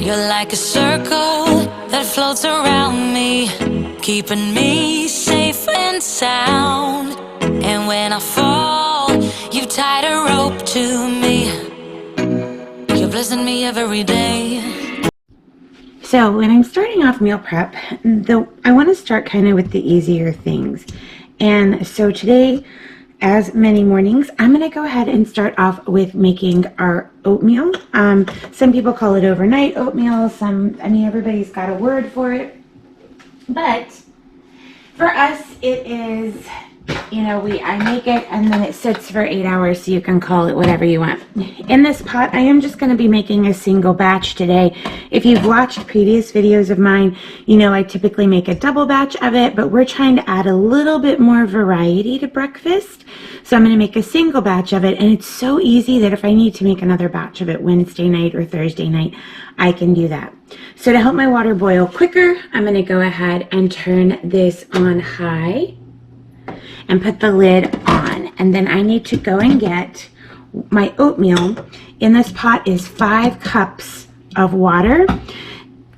You're like a circle that floats around me, keeping me safe and sound. And when I fall, you tied a rope to me. You're blessing me every day. So when I'm starting off meal prep, I want to start kind of with the easier things. And so today, as many mornings, I'm going to go ahead and start off with making our oatmeal. Some people call it overnight oatmeal. Everybody's got a word for it. But for us, it is, I make it and then it sits for 8 hours, so you can call it whatever you want. In this pot, I am just going to be making a single batch today. If you've watched previous videos of mine, I typically make a double batch of it, but we're trying to add a little bit more variety to breakfast. So I'm going to make a single batch of it, and it's so easy that if I need to make another batch of it Wednesday night or Thursday night, I can do that. So to help my water boil quicker, I'm going to go ahead and turn this on high and put the lid on. And then I need to go and get my oatmeal. In this pot is 5 cups of water.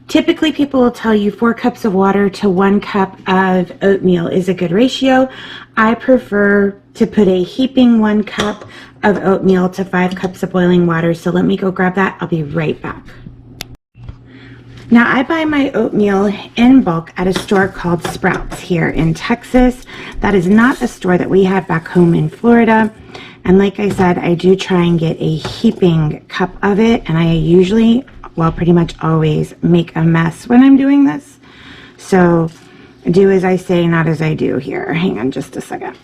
Typically people will tell you 4 cups of water to 1 cup of oatmeal is a good ratio. I prefer to put a heaping 1 cup of oatmeal to 5 cups of boiling water. So let me go grab that. I'll be right back. Now, I buy my oatmeal in bulk at a store called Sprouts here in Texas. That is not a store that we have back home in Florida. And like I said, I do try and get a heaping cup of it. And I usually, pretty much always make a mess when I'm doing this. So do as I say, not as I do here. Hang on just a second.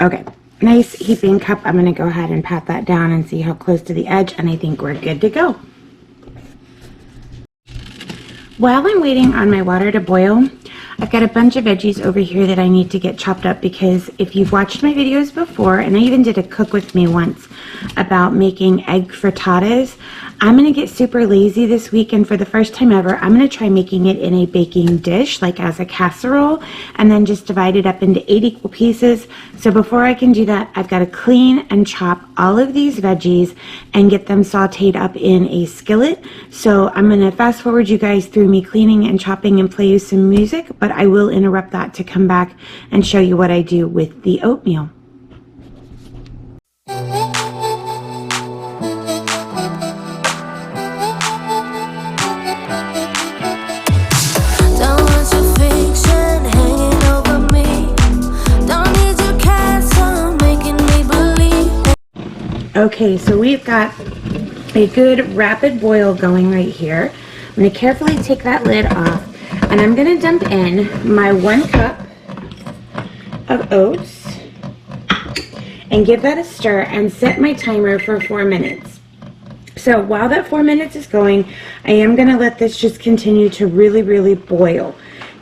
Okay. Nice heaping cup. I'm going to go ahead and pat that down and see how close to the edge, and I think we're good to go. While I'm waiting on my water to boil, I've got a bunch of veggies over here that I need to get chopped up, because if you've watched my videos before, and I even did a cook with me once about making egg frittatas, I'm going to get super lazy this week, and for the first time ever, I'm going to try making it in a baking dish, like as a casserole, and then just divide it up into 8 equal pieces. So before I can do that, I've got to clean and chop all of these veggies and get them sauteed up in a skillet. So I'm going to fast forward you guys through me cleaning and chopping and play you some music, but I will interrupt that to come back and show you what I do with the oatmeal. Okay, so we've got a good rapid boil going right here. I'm going to carefully take that lid off, and I'm going to dump in my 1 cup of oats and give that a stir and set my timer for 4 minutes. So while that 4 minutes is going, I am going to let this just continue to really boil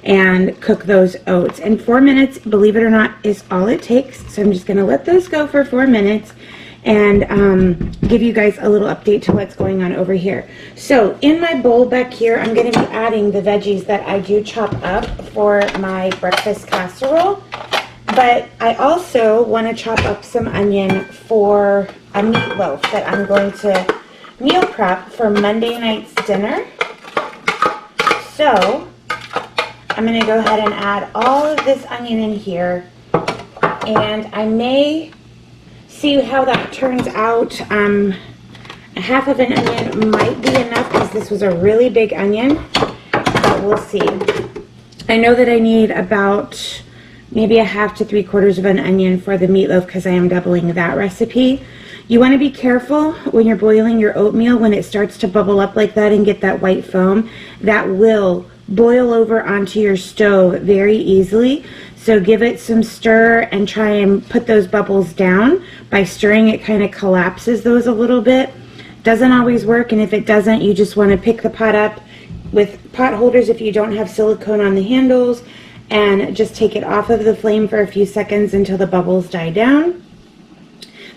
and cook those oats. And 4 minutes, believe it or not, is all it takes. So I'm just going to let those go for 4 minutes and give you guys a little update to what's going on over here. So in my bowl back here, I'm going to be adding the veggies that I do chop up for my breakfast casserole. But I also want to chop up some onion for a meatloaf that I'm going to meal prep for Monday night's dinner. So I'm going to go ahead and add all of this onion in here, and I may see how that turns out. Half of an onion might be enough because this was a really big onion, but we'll see. I know that I need about maybe 1/2 to 3/4 of an onion for the meatloaf because I am doubling that recipe. You want to be careful when you're boiling your oatmeal. When it starts to bubble up like that and get that white foam, that will boil over onto your stove very easily. So give it some stir and try and put those bubbles down. By stirring, it kind of collapses those a little bit. Doesn't always work, and if it doesn't, you just want to pick the pot up with pot holders if you don't have silicone on the handles, and just take it off of the flame for a few seconds until the bubbles die down.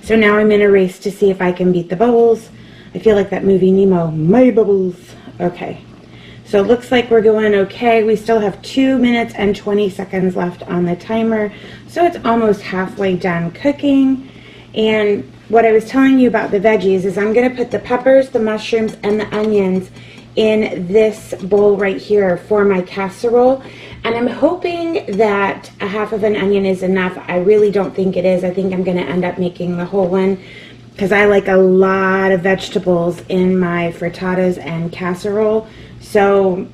So now I'm in a race to see if I can beat the bubbles. I feel like that movie Nemo, my bubbles. Okay. So it looks like we're going okay. We still have 2 minutes and 20 seconds left on the timer. So it's almost halfway done cooking. And what I was telling you about the veggies is I'm going to put the peppers, the mushrooms, and the onions in this bowl right here for my casserole. And I'm hoping that a half of an onion is enough. I really don't think it is. I think I'm going to end up making the whole one because I like a lot of vegetables in my frittatas and casserole. So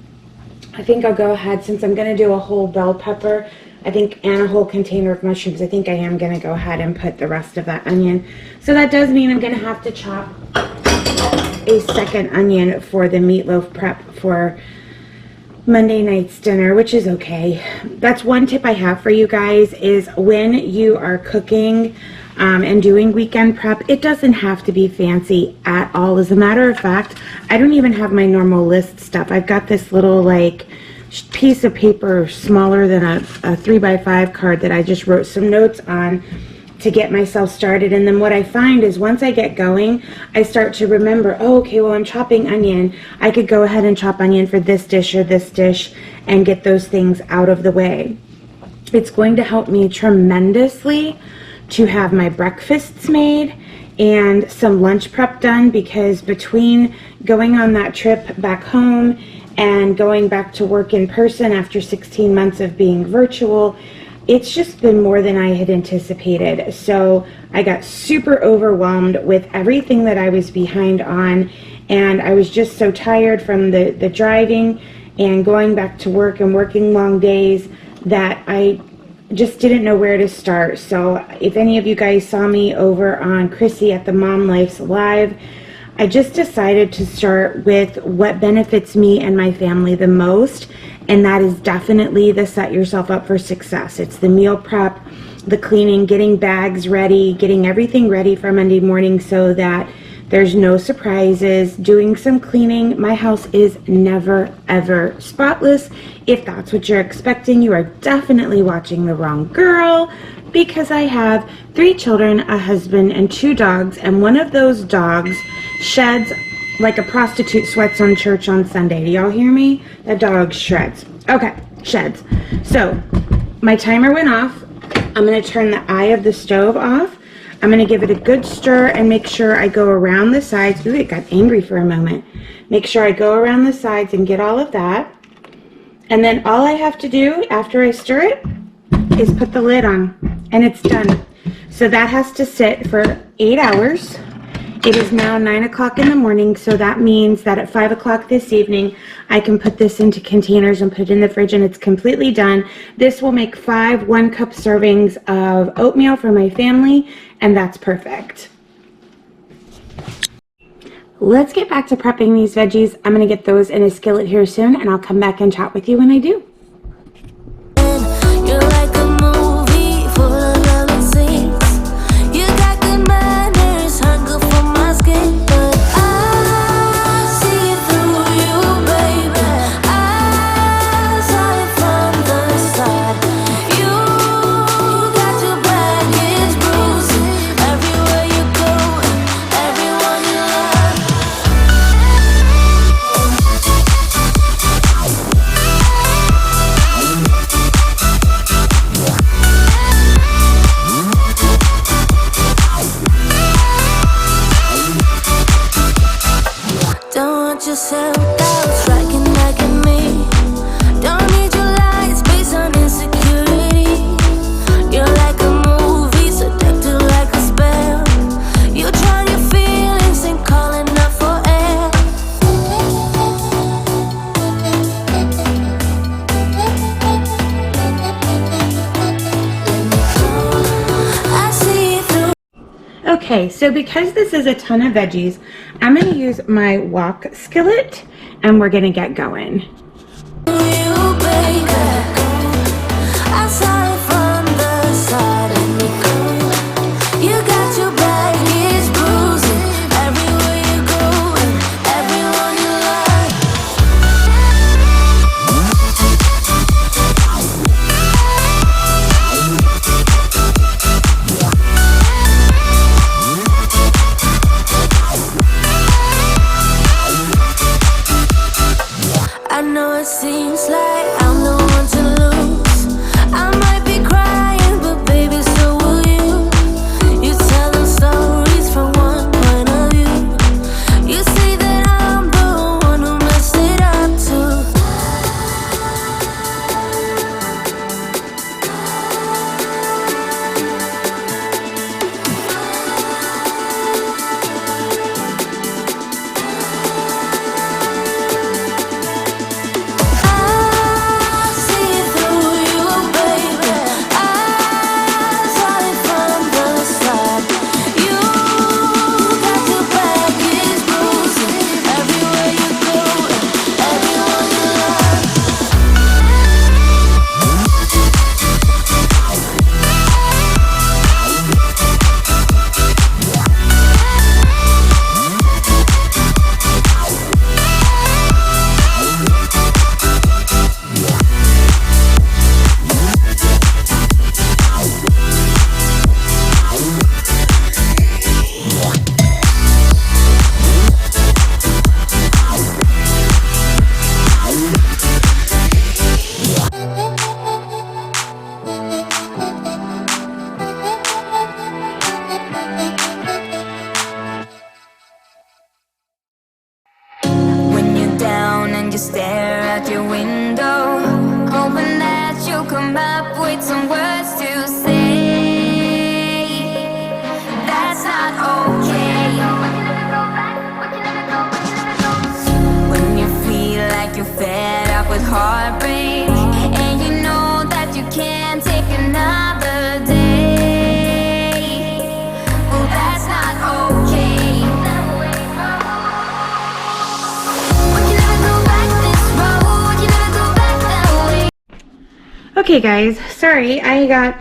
I think I'll go ahead, since I'm going to do a whole bell pepper, I think, and a whole container of mushrooms, I think I am going to go ahead and put the rest of that onion. So that does mean I'm going to have to chop a second onion for the meatloaf prep for Monday night's dinner, which is okay. That's one tip I have for you guys, is when you are cooking and doing weekend prep, it doesn't have to be fancy at all. As a matter of fact, I don't even have my normal list stuff. I've got this little like piece of paper smaller than a 3x5 card that I just wrote some notes on to get myself started. And then what I find is once I get going, I start to remember, oh, okay, well, I'm chopping onion. I could go ahead and chop onion for this dish or this dish and get those things out of the way. It's going to help me tremendously to have my breakfasts made and some lunch prep done, because between going on that trip back home and going back to work in person after 16 months of being virtual, it's just been more than I had anticipated. So I got super overwhelmed with everything that I was behind on, and I was just so tired from the driving and going back to work and working long days that I just didn't know where to start. So if any of you guys saw me over on Chrissy at the Mom Life's Live, I just decided to start with what benefits me and my family the most, and that is definitely the set yourself up for success. It's the meal prep, the cleaning, getting bags ready, getting everything ready for Monday morning so that there's no surprises, doing some cleaning. My house is never, ever spotless. If that's what you're expecting, you are definitely watching the wrong girl, because I have 3 children, a husband, and 2 dogs, and one of those dogs sheds like a prostitute sweats on church on Sunday. Do y'all hear me? That dog shreds. Okay, sheds. So my timer went off. I'm going to turn the eye of the stove off. I'm going to give it a good stir and make sure I go around the sides. Ooh, it got angry for a moment. Make sure I go around the sides and get all of that. And then all I have to do after I stir it is put the lid on, and it's done. So that has to sit for 8 hours. It is now 9 o'clock in the morning, so that means that at 5 o'clock this evening, I can put this into containers and put it in the fridge, and it's completely done. This will make 5 1-cup servings of oatmeal for my family, and that's perfect. Let's get back to prepping these veggies. I'm going to get those in a skillet here soon, and I'll come back and chat with you when I do. You're like a movie full of lovely scenes. You got good manners, hunger for my skin, but I see through you, baby. I saw it from the side. You got your baggage bruising everywhere you go, everyone you love. Don't want your self-doubt striking back at me. Don't need your lies based on insecurity. You're like a movie, seductive like a spell. You drown your feelings and calling up for air. I see through. Okay, so because this is a ton of veggies, I'm going to use my wok skillet, and we're going to get going. You, baby. I saw it from the side and you got your baggage bruising everywhere you go and everyone you love. I know it seems like I'm the one to lose. I might you stare out your window, hoping that you'll come up with some words to say. That's not okay. When you feel like you're fed up with heartbreak, and you know that you can't take another day, well, that's not okay. Okay guys, sorry, I got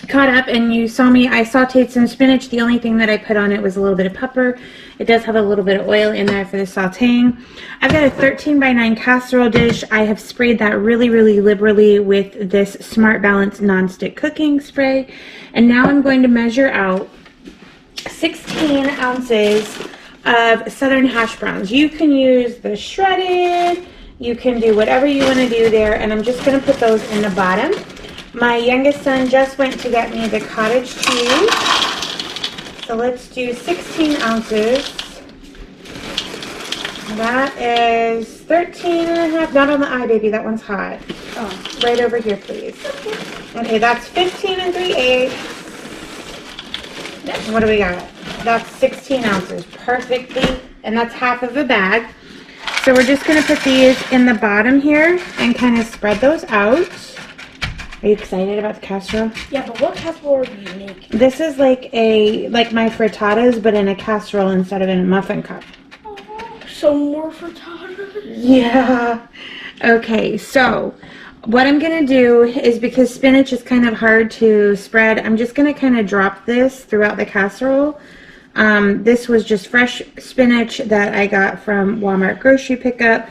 caught up and you saw me, I sauteed some spinach. The only thing that I put on it was a little bit of pepper. It does have a little bit of oil in there for the sauteing. I've got a 13x9 casserole dish. I have sprayed that really, really liberally with this Smart Balance nonstick cooking spray. And now I'm going to measure out 16 ounces of Southern hash browns. You can use the shredded, you can do whatever you want to do there, and I'm just going to put those in the bottom. My youngest son just went to get me the cottage cheese. So let's do 16 ounces. That is 13 and a half. Not on the eye, baby. That one's hot. Oh, right over here, please. Okay, that's 15 and 3/8. What do we got? That's 16 ounces. Perfectly. And that's half of a bag. So we're just going to put these in the bottom here and kind of spread those out. Are you excited about the casserole? Yeah, but what casserole do you make? This is like my frittatas, but in a casserole instead of in a muffin cup. Oh, so more frittatas? Yeah. Okay, so what I'm going to do is, because spinach is kind of hard to spread, I'm just going to kind of drop this throughout the casserole. This was just fresh spinach that I got from Walmart grocery pickup.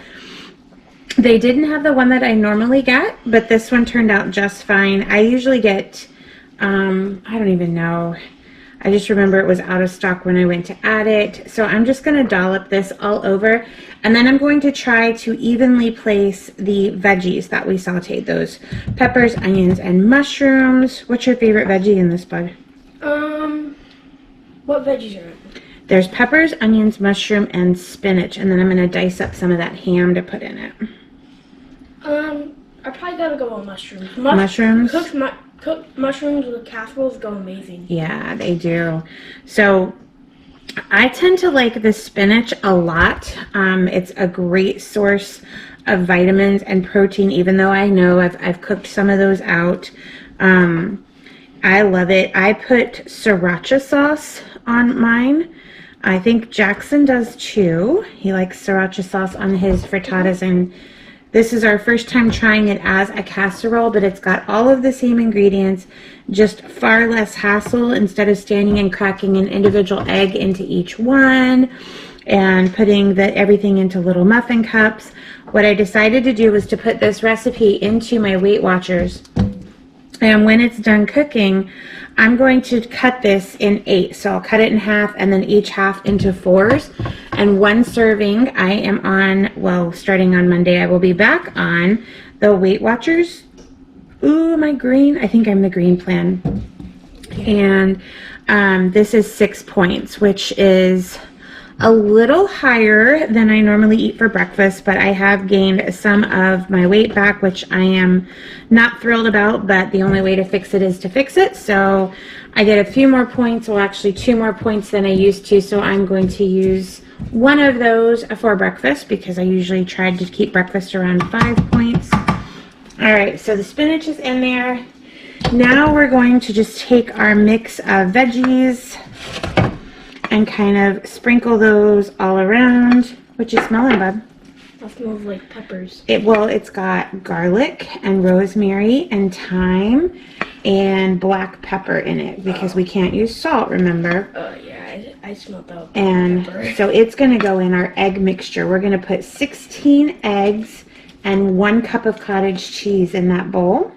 They didn't have the one that I normally get, but this one turned out just fine. I usually get, I don't even know. I just remember it was out of stock when I went to add it. So I'm just going to dollop this all over. And then I'm going to try to evenly place the veggies that we sauteed. Those peppers, onions, and mushrooms. What's your favorite veggie in this, bud? What veggies are in? There's peppers, onions, mushroom, and spinach. And then I'm going to dice up some of that ham to put in it. I probably gotta go on mushrooms. Mushrooms? Cooked mushrooms with casseroles go amazing. Yeah, they do. So I tend to like the spinach a lot. It's a great source of vitamins and protein, even though I know I've cooked some of those out. I love it. I put sriracha sauce on mine. I think Jackson does too. He likes sriracha sauce on his frittatas, and this is our first time trying it as a casserole, but it's got all of the same ingredients, just far less hassle. Instead of standing and cracking an individual egg into each one and putting everything into little muffin cups, what I decided to do was to put this recipe into my Weight Watchers. And when it's done cooking, I'm going to cut this in 8. So I'll cut it in half and then each half into 4s. And one serving, I am on, well, starting on Monday, I will be back on the Weight Watchers. Ooh, my green. I think I'm the green plan. And this is 6 points, which is a little higher than I normally eat for breakfast, but I have gained some of my weight back, which I am not thrilled about, but the only way to fix it is to fix it. So I get a few more points, well, actually 2 more points than I used to, so I'm going to use one of those for breakfast because I usually try to keep breakfast around 5 points. All right, so the spinach is in there. Now we're going to just take our mix of veggies and kind of sprinkle those all around. What you smelling, bub? That smells like peppers. It's got garlic and rosemary and thyme and black pepper in it because we can't use salt, remember? Yeah, I smelled that. And pepper. So it's going to go in our egg mixture. We're going to put 16 eggs and 1 cup of cottage cheese in that bowl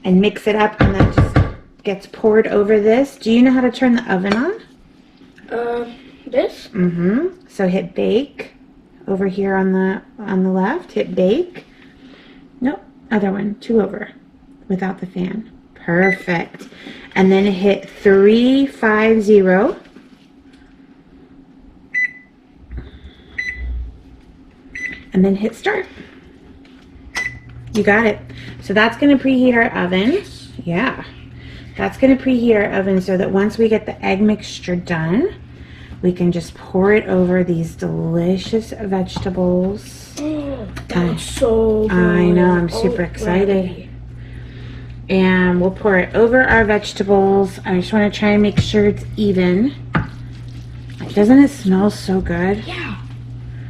and mix it up, and that just gets poured over this. Do you know how to turn the oven on? This? Mm-hmm. So hit bake over here on the left. Hit bake. Nope, other one, 2 over, without the fan. Perfect. And then hit 350. and then hit start. You got it. So that's going to preheat our oven. Yeah. That's going to preheat our oven so that once we get the egg mixture done, we can just pour it over these delicious vegetables. That looks so good. I know, I'm super excited. And we'll pour it over our vegetables. I just want to try and make sure it's even. Doesn't it smell so good? Yeah,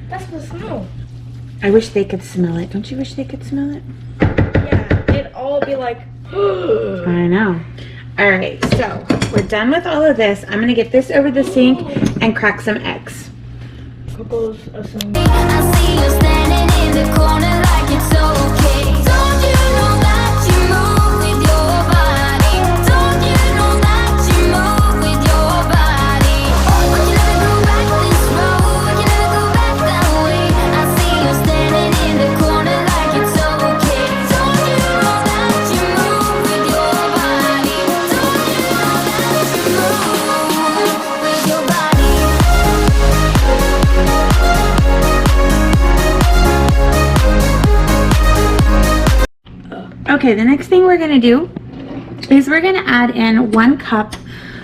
that's the smell. I wish they could smell it. Don't you wish they could smell it? Yeah, it'd all be like, I know. All right, so we're done with all of this. I'm gonna get this over the sink and crack some eggs. Coco's awesome. I see you standing in the corner like it's okay. Don't you know that you move with your body? Don't you know that you move with your body? We can never go back this road. We can never go back that way. I see you standing in the corner like it's okay. Don't you know that you move with your body? Don't you know that you move with your body? Okay, the next thing we're gonna do is we're gonna add in 1 cup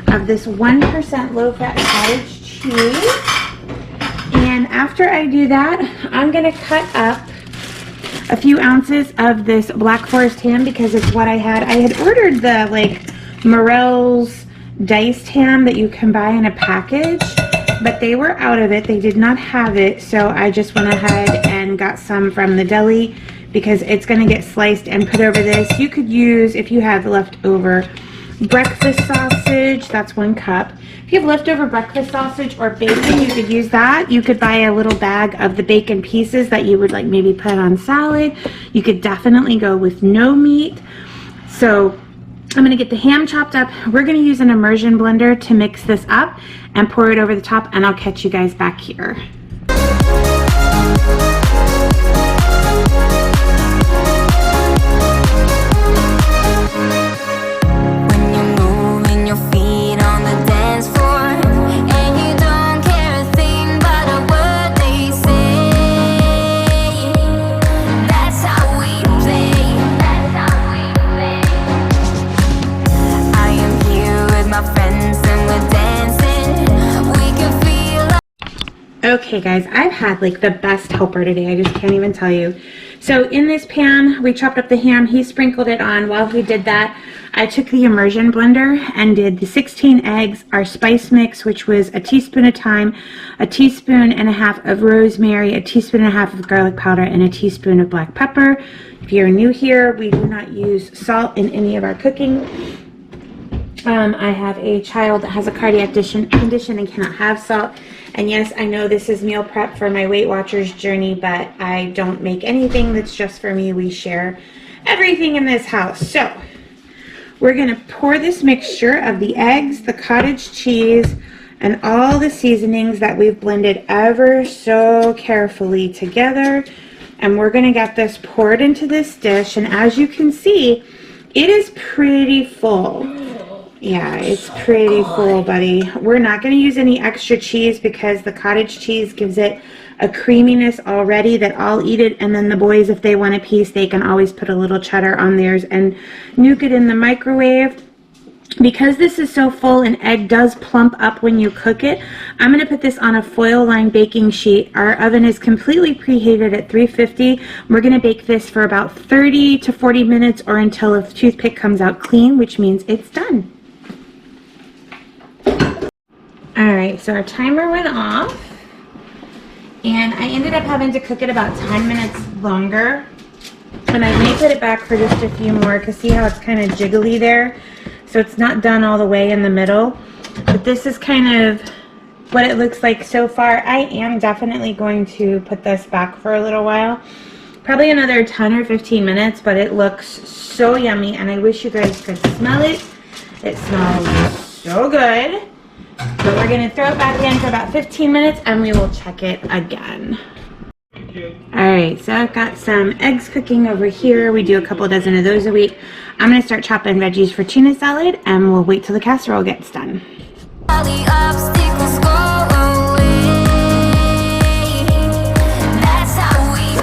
of this 1% low-fat cottage cheese. And after I do that, I'm gonna cut up a few ounces of this Black Forest ham because it's what I had. I had ordered the like Morel's diced ham that you can buy in a package, but they were out of it. They did not have it, so I just went ahead and got some from the deli because it's going to get sliced and put over this. You could use, if you have leftover breakfast sausage, that's 1 cup. If you have leftover breakfast sausage or bacon, you could use that. You could buy a little bag of the bacon pieces that you would like maybe put on salad. You could definitely go with no meat. So I'm going to get the ham chopped up. We're going to use an immersion blender to mix this up and pour it over the top, and I'll catch you guys back here. When you're moving your feet on the dance floor and you don't care a thing about a word they say, that's how we play. That's how we play. I am here with my friends and we're dancing. We can feel. Okay guys, I've had like the best helper today. I just can't even tell you. So in this pan, we chopped up the ham. He sprinkled it on. While he did that, I took the immersion blender and did the 16 eggs, our spice mix, which was a teaspoon of thyme, a teaspoon and a half of rosemary, a teaspoon and a half of garlic powder, and a teaspoon of black pepper. If you're new here, we do not use salt in any of our cooking. I have a child that has a cardiac condition and cannot have salt. And yes, I know this is meal prep for my Weight Watchers journey, but I don't make anything that's just for me. We share everything in this house. So we're going to pour this mixture of the eggs, the cottage cheese, and all the seasonings that we've blended ever so carefully together. And we're going to get this poured into this dish. And as you can see, it is pretty full. Yeah, it's pretty full, buddy. We're not going to use any extra cheese because the cottage cheese gives it a creaminess already that I'll eat it. And then the boys, if they want a piece, they can always put a little cheddar on theirs and nuke it in the microwave. Because this is so full and egg does plump up when you cook it, I'm going to put this on a foil-lined baking sheet. Our oven is completely preheated at 350. We're going to bake this for about 30 to 40 minutes or until a toothpick comes out clean, which means it's done. Alright, so our timer went off, and I ended up having to cook it about 10 minutes longer, and I may put it back for just a few more because see how it's kind of jiggly there? So it's not done all the way in the middle, but this is kind of what it looks like so far. I am definitely going to put this back for a little while, probably another 10 or 15 minutes, but it looks so yummy, and I wish you guys could smell it. It smells so good. But we're going to throw it back in for about 15 minutes and we will check it again. Alright, so I've got some eggs cooking over here. We do a couple dozen of those a week. I'm going to start chopping veggies for tuna salad and we'll wait till the casserole gets done. All the obstacles go away. That's how we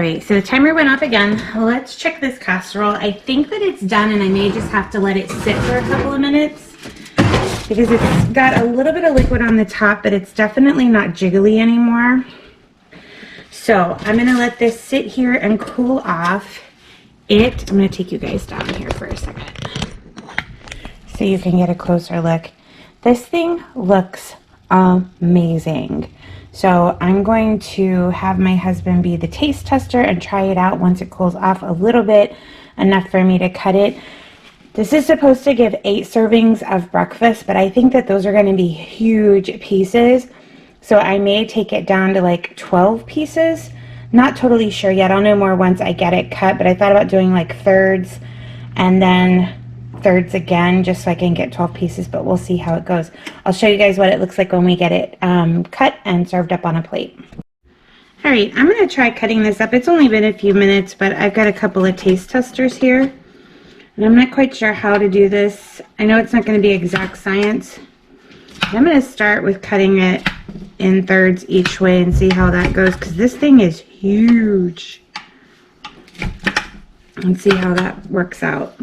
right, so the timer went off again. Let's check this casserole. I think that it's done, and I may just have to let it sit for a couple of minutes because it's got a little bit of liquid on the top, but it's definitely not jiggly anymore. So I'm gonna let this sit here and cool off. I'm gonna take you guys down here for a second so you can get a closer look. This thing looks amazing. So I'm going to have my husband be the taste tester and try it out once it cools off a little bit, enough for me to cut it. This is supposed to give 8 servings of breakfast, but I think that those are going to be huge pieces. So I may take it down to like 12 pieces. Not totally sure yet. I'll know more once I get it cut, but I thought about doing like thirds and then thirds again just so I can get 12 pieces, but we'll see how it goes. I'll show you guys what it looks like when we get it cut and served up on a plate. All right, I'm going to try cutting this up. It's only been a few minutes, but I've got a couple of taste testers here, and I'm not quite sure how to do this. I know it's not going to be exact science. I'm going to start with cutting it in thirds each way and see how that goes, because this thing is huge. And see how that works out.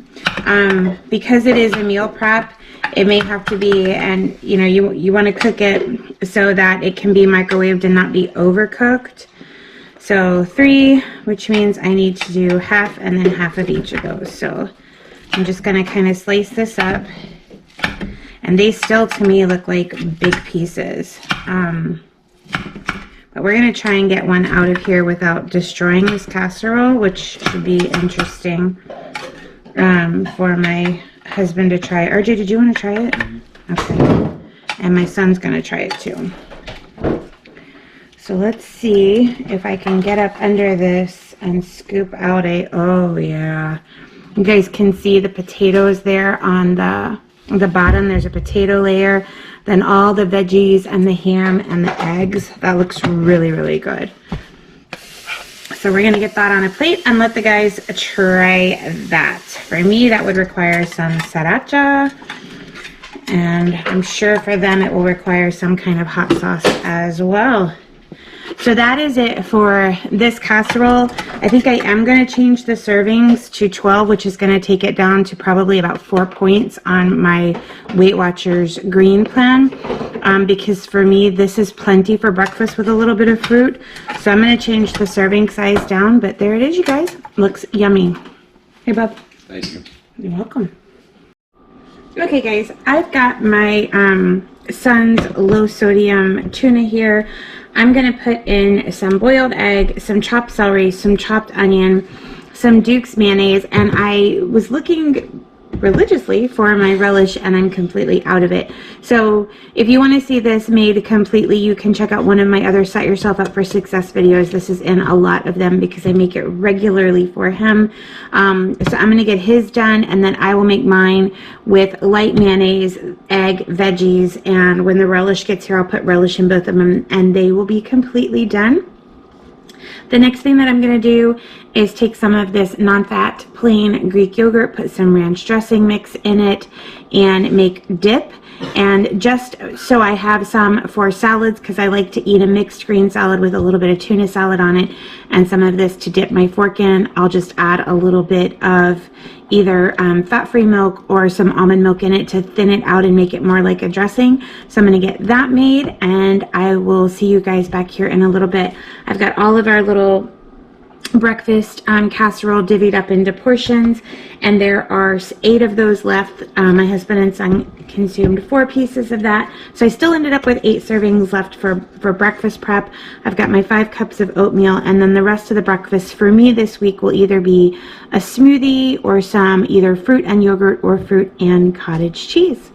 Because it is a meal prep, it may have to be, and you know, you want to cook it so that it can be microwaved and not be overcooked. So 3, which means I need to do half and then half of each of those. So I'm just going to kind of slice this up, and they still to me look like big pieces. But we're going to try and get one out of here without destroying this casserole, which should be interesting for my husband to try. RJ, did you want to try it? Okay. And my son's going to try it too. So let's see if I can get up under this and scoop out oh yeah. You guys can see the potatoes there on the bottom. There's a potato layer. Then all the veggies and the ham and the eggs. That looks really, really good. So we're going to get that on a plate and let the guys try that. For me, that would require some sriracha. And I'm sure for them it will require some kind of hot sauce as well. So that is it for this casserole. I think I am going to change the servings to 12, which is going to take it down to probably about 4 points on my Weight Watchers green plan. Because for me, this is plenty for breakfast with a little bit of fruit. So I'm going to change the serving size down. But there it is, you guys. Looks yummy. Hey, Bob. Thank you. You're welcome. Okay, guys. I've got my son's low sodium tuna here. I'm going to put in some boiled egg, some chopped celery, some chopped onion, some Duke's mayonnaise, and I was looking religiously for my relish and I'm completely out of it. So if you want to see this made completely, you can check out one of my other Set Yourself Up for Success videos. This is in a lot of them because I make it regularly for him. So I'm going to get his done, and then I will make mine with light mayonnaise, egg, veggies, and when the relish gets here, I'll put relish in both of them and they will be completely done. The next thing that I'm going to do is take some of this non-fat plain Greek yogurt, put some ranch dressing mix in it, and make dip. And just so I have some for salads, because I like to eat a mixed green salad with a little bit of tuna salad on it, and some of this to dip my fork in, I'll just add a little bit of either fat-free milk or some almond milk in it to thin it out and make it more like a dressing. So I'm going to get that made, and I will see you guys back here in a little bit. I've got all of our little breakfast casserole divvied up into portions, and there are 8 of those left. My husband and son consumed 4 pieces of that, so I still ended up with 8 servings left for breakfast prep. I've got my 5 cups of oatmeal, and then the rest of the breakfast for me this week will either be a smoothie or some either fruit and yogurt or fruit and cottage cheese.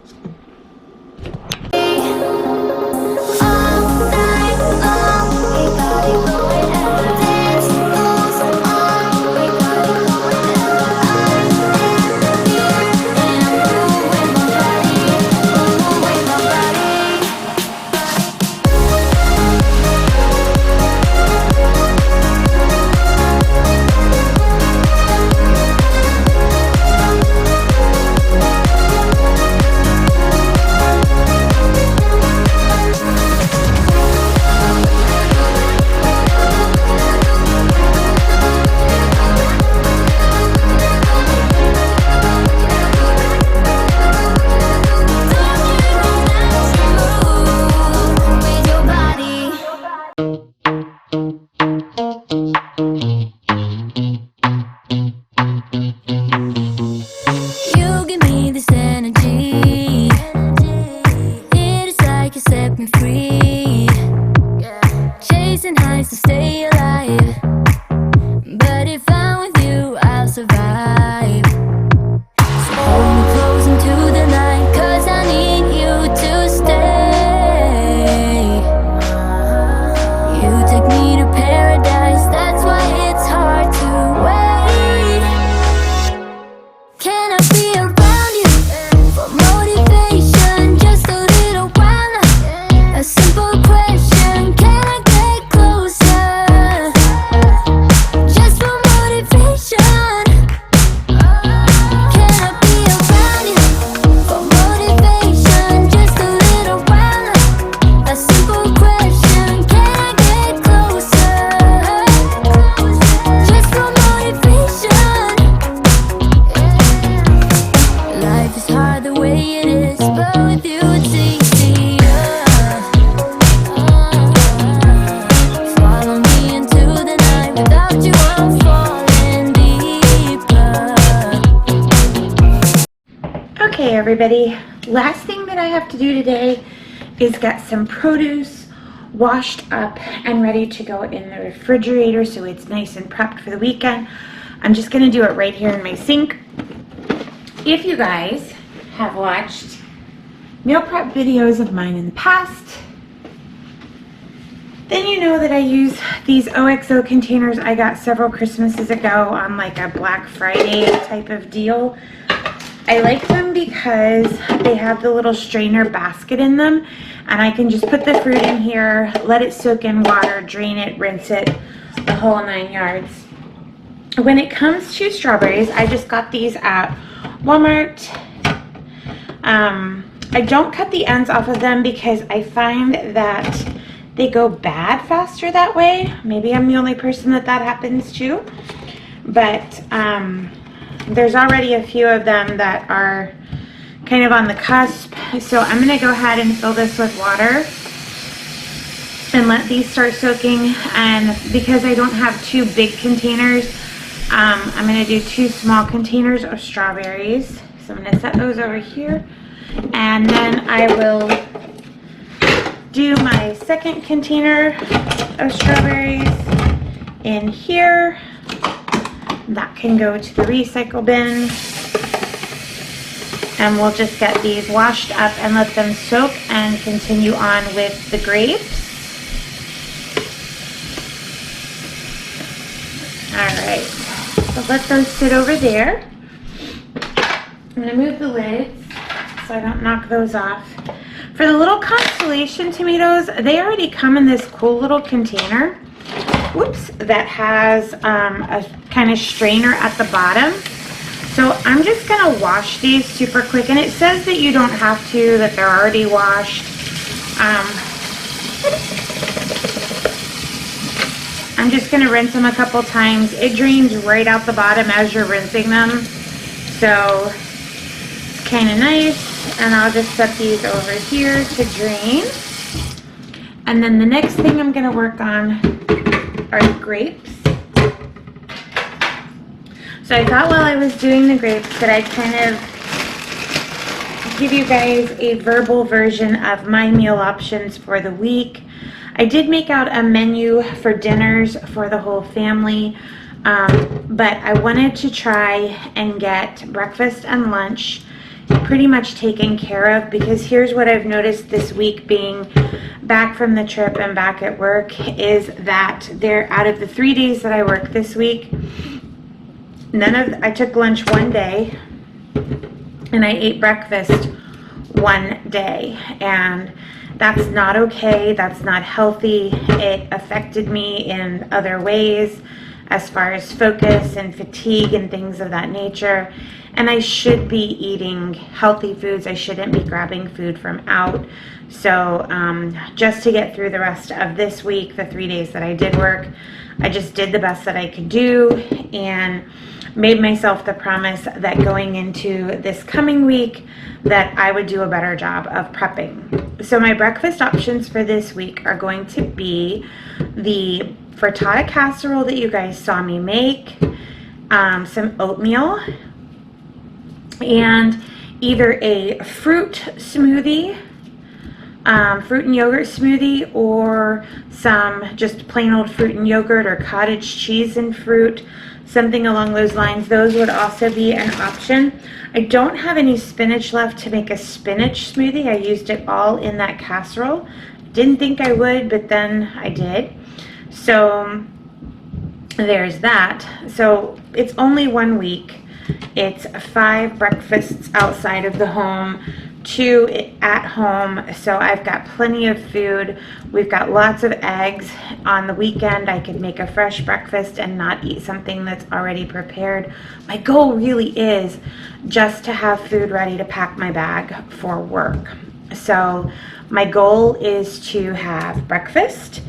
Okay, everybody, last thing that I have to do today is get some produce washed up and ready to go in the refrigerator so it's nice and prepped for the weekend. I'm just going to do it right here in my sink. If you guys have watched meal prep videos of mine in the past, then you know that I use these OXO containers I got several Christmases ago on like a Black Friday type of deal. I like them because they have the little strainer basket in them, and I can just put the fruit in here, let it soak in water, drain it, rinse it, the whole 9 yards. When it comes to strawberries, I just got these at Walmart. I don't cut the ends off of them because I find that they go bad faster that way. Maybe I'm the only person that happens to, but there's already a few of them that are kind of on the cusp. So I'm going to go ahead and fill this with water and let these start soaking. And because I don't have two big containers, I'm going to do 2 small containers of strawberries. So I'm going to set those over here. And then I will do my second container of strawberries in here. That can go to the recycle bin. And we'll just get these washed up and let them soak and continue on with the grapes. Alright, so let those sit over there. I'm going to move the lids so I don't knock those off. For the little Constellation tomatoes, they already come in this cool little container. Whoops, that has a kind of strainer at the bottom. So I'm just going to wash these super quick. And it says that you don't have to, that they're already washed. I'm just going to rinse them a couple times. It drains right out the bottom as you're rinsing them. So it's kind of nice. And I'll just set these over here to drain. And then the next thing I'm going to work on are the grapes. So I thought while I was doing the grapes that I'd kind of give you guys a verbal version of my meal options for the week. I did make out a menu for dinners for the whole family, but I wanted to try and get breakfast and lunch pretty much taken care of, because here's what I've noticed this week being back from the trip and back at work is that they're out of the 3 days that I work this week, I took lunch one day and I ate breakfast one day, and that's not okay. That's not healthy. It affected me in other ways as far as focus and fatigue and things of that nature. And I should be eating healthy foods. I shouldn't be grabbing food from out. So just to get through the rest of this week, the 3 days that I did work, I just did the best that I could do and made myself the promise that going into this coming week that I would do a better job of prepping. So my breakfast options for this week are going to be the frittata casserole that you guys saw me make, some oatmeal, and either a fruit smoothie, fruit and yogurt smoothie, or some just plain old fruit and yogurt or cottage cheese and fruit, something along those lines. Those would also be an option. I don't have any spinach left to make a spinach smoothie. I used it all in that casserole. Didn't think I would, but then I did. So there's that. So it's only 1 week. It's 5 breakfasts outside of the home, 2 at home, so I've got plenty of food. We've got lots of eggs. On the weekend, I could make a fresh breakfast and not eat something that's already prepared. My goal really is just to have food ready to pack my bag for work. So my goal is to have breakfast,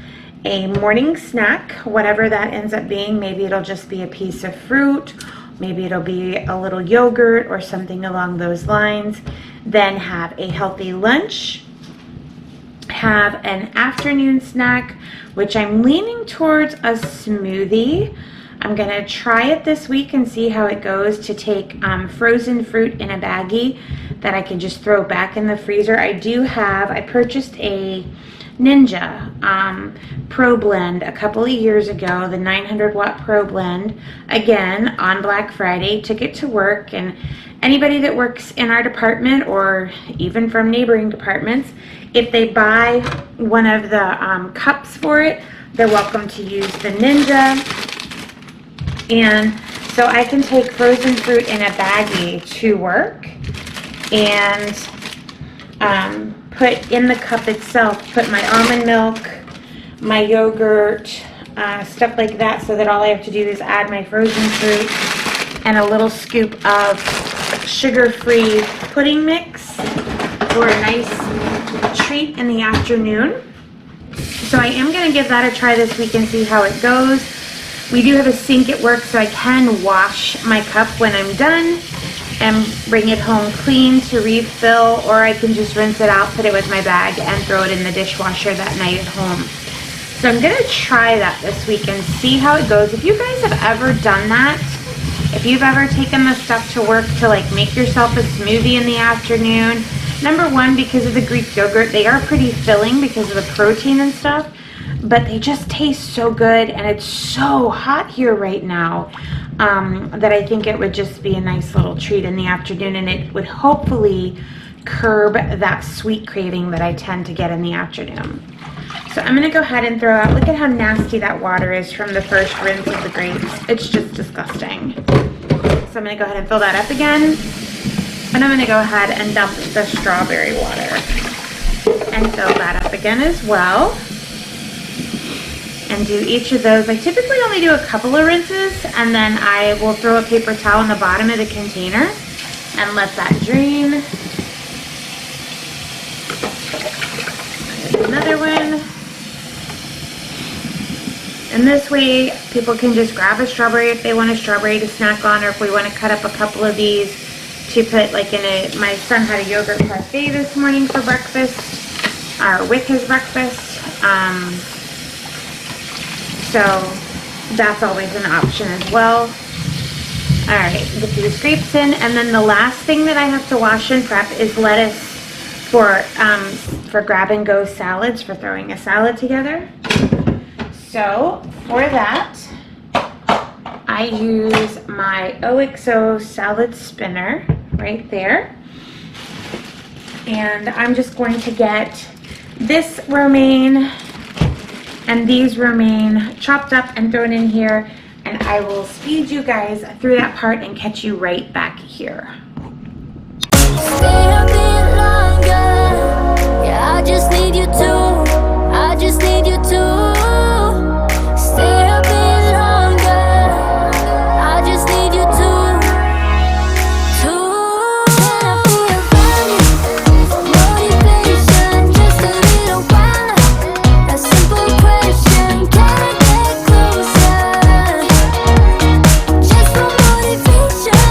a morning snack, whatever that ends up being. Maybe it'll just be a piece of fruit, maybe it'll be a little yogurt or something along those lines. Then have a healthy lunch, have an afternoon snack, which I'm leaning towards a smoothie. I'm gonna try it this week and see how it goes to take frozen fruit in a baggie that I can just throw back in the freezer. I purchased a Ninja Pro Blend a couple of years ago, the 900 watt Pro Blend, again on Black Friday. Took it to work, and anybody that works in our department or even from neighboring departments, if they buy one of the cups for it, they're welcome to use the Ninja. And so I can take frozen fruit in a baggie to work and put in the cup itself, put my almond milk, my yogurt, stuff like that, so that all I have to do is add my frozen fruit and a little scoop of sugar-free pudding mix for a nice treat in the afternoon. So I am going to give that a try this week and see how it goes. We do have a sink at work, so I can wash my cup when I'm done and bring it home clean to refill, or I can just rinse it out, put it with my bag, and throw it in the dishwasher that night at home. So I'm going to try that this week and see how it goes. If you guys have ever done that, if you've ever taken the stuff to work to like make yourself a smoothie in the afternoon, number one, because of the Greek yogurt, they are pretty filling because of the protein and stuff, but they just taste so good, and it's so hot here right now that I think it would just be a nice little treat in the afternoon, and it would hopefully curb that sweet craving that I tend to get in the afternoon. So I'm going to go ahead and throw out, look at how nasty that water is from the first rinse of the grapes. It's just disgusting. So I'm going to go ahead and fill that up again. And I'm going to go ahead and dump the strawberry water and fill that up again as well. And do each of those. I typically only do a couple of rinses, and then I will throw a paper towel in the bottom of the container and let that drain. There's another one. And this way, people can just grab a strawberry if they want a strawberry to snack on, or if we want to cut up a couple of these to put like in a, my son had a yogurt parfait this morning for breakfast, or with his breakfast. So that's always an option as well. All right, get these grapes in, and then the last thing that I have to wash and prep is lettuce for grab and go salads, for throwing a salad together. So for that, I use my OXO salad spinner right there, and I'm just going to get this romaine and these romaine chopped up and thrown in here, and I will speed you guys through that part and catch you right back here. Stay a bit longer. Yeah, I just need you to. I just need you to. Stay a bit longer. I just need you to. Can I be a value for motivation? Just a little while. A simple question. Can I get closer? Just for motivation.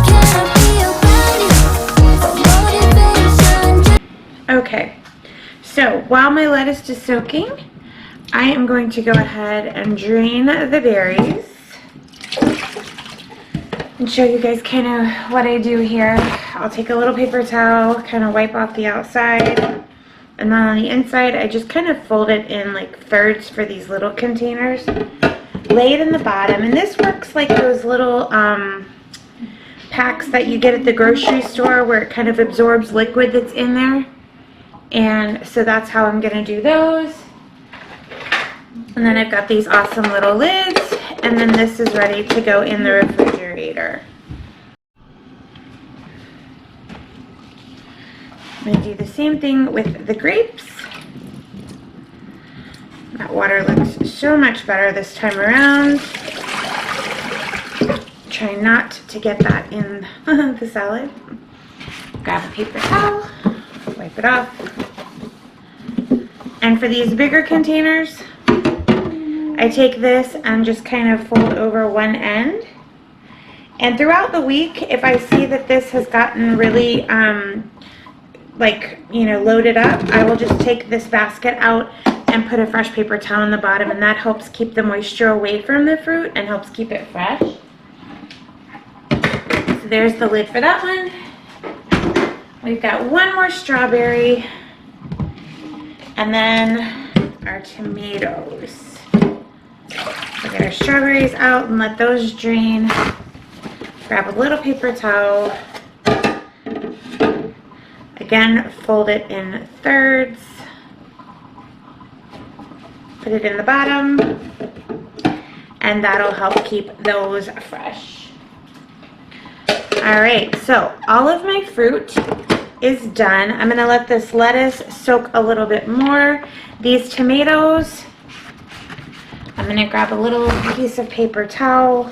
Can I be a value for motivation? Okay, so while my lettuce is soaking, I am going to go ahead and drain the berries and show you guys kind of what I do here. I'll take a little paper towel, kind of wipe off the outside, and then on the inside I just kind of fold it in like thirds for these little containers. Lay it in the bottom, and this works like those little packs that you get at the grocery store where it kind of absorbs liquid that's in there. And so that's how I'm going to do those. And then I've got these awesome little lids, and then this is ready to go in the refrigerator. I'm going to do the same thing with the grapes. That water looks so much better this time around. Try not to get that in the salad. Grab a paper towel, wipe it off. And for these bigger containers, I take this and just kind of fold over one end. And throughout the week, if I see that this has gotten really loaded up, I will just take this basket out and put a fresh paper towel on the bottom, and that helps keep the moisture away from the fruit and helps keep it fresh. So there's the lid for that one. We've got one more strawberry. And then our tomatoes. We'll get our strawberries out and let those drain. Grab a little paper towel. Again, fold it in thirds. Put it in the bottom. And that'll help keep those fresh. All right, so all of my fruit is done. I'm gonna let this lettuce soak a little bit more. These tomatoes, I'm gonna grab a little piece of paper towel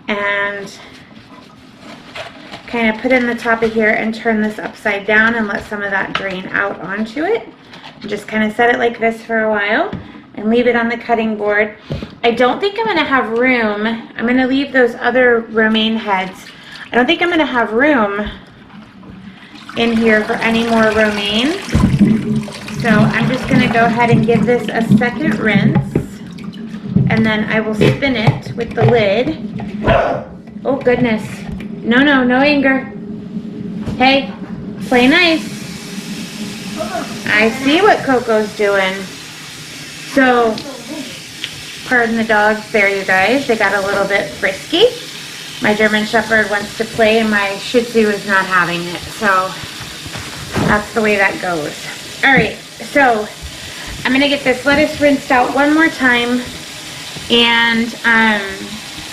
and kind of put in the top of here and turn this upside down and let some of that drain out onto it. Just kind of set it like this for a while and leave it on the cutting board. I don't think I'm gonna have room. I'm gonna leave those other romaine heads. I don't think I'm gonna have room in here for any more romaine. So I'm just gonna go ahead and give this a second rinse. And then I will spin it with the lid. Oh goodness. No, no, no anger. Hey, play nice. I see what Coco's doing. So, pardon the dogs there, you guys. They got a little bit frisky. My German Shepherd wants to play and my Shih Tzu is not having it. So, that's the way that goes. Alright, so I'm going to get this lettuce rinsed out one more time. And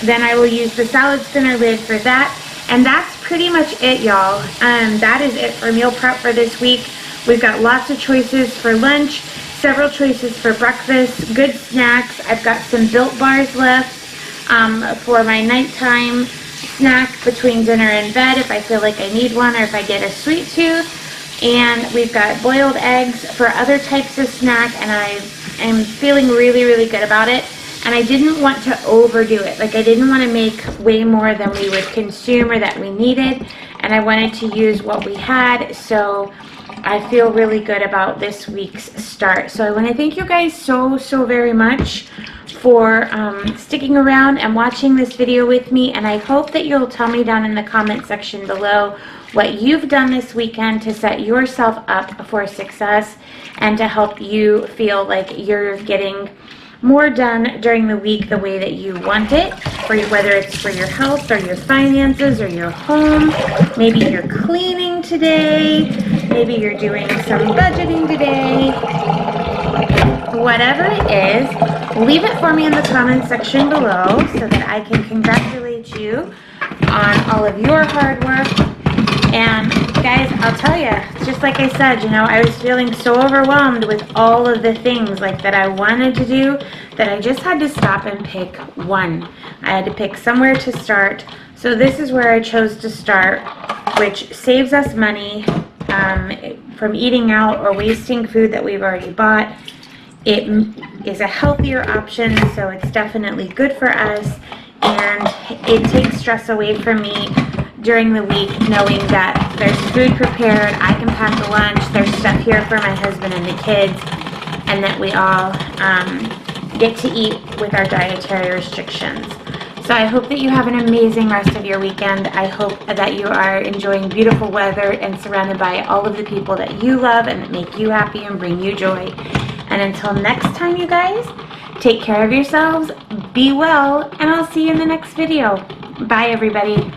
then I will use the salad spinner lid for that. And that's pretty much it, y'all. That is it for meal prep for this week. We've got lots of choices for lunch, several choices for breakfast, good snacks. I've got some Built Bars left for my nighttime snack between dinner and bed if I feel like I need one or if I get a sweet tooth. And we've got boiled eggs for other types of snack, and I am feeling really, really good about it. And I didn't want to overdo it. Like, I didn't want to make way more than we would consume or that we needed. And I wanted to use what we had. So I feel really good about this week's start. So I want to thank you guys so very much for sticking around and watching this video with me. And I hope that you'll tell me down in the comment section below what you've done this weekend to set yourself up for success and to help you feel like you're getting more done during the week the way that you want it, for whether it's for your health or your finances or your home. Maybe you're cleaning today, maybe you're doing some budgeting today. Whatever it is, leave it for me in the comment section below so that I can congratulate you on all of your hard work. And guys, I'll tell you, just like I said, you know, I was feeling so overwhelmed with all of the things like that I wanted to do that I just had to stop and pick one. I had to pick somewhere to start. So this is where I chose to start, which saves us money from eating out or wasting food that we've already bought. It is a healthier option, so it's definitely good for us, and it takes stress away from me during the week, knowing that there's food prepared, I can pack a lunch, there's stuff here for my husband and the kids, and that we all get to eat with our dietary restrictions. So I hope that you have an amazing rest of your weekend. I hope that you are enjoying beautiful weather and surrounded by all of the people that you love and that make you happy and bring you joy. And until next time, you guys, take care of yourselves, be well, and I'll see you in the next video. Bye, everybody.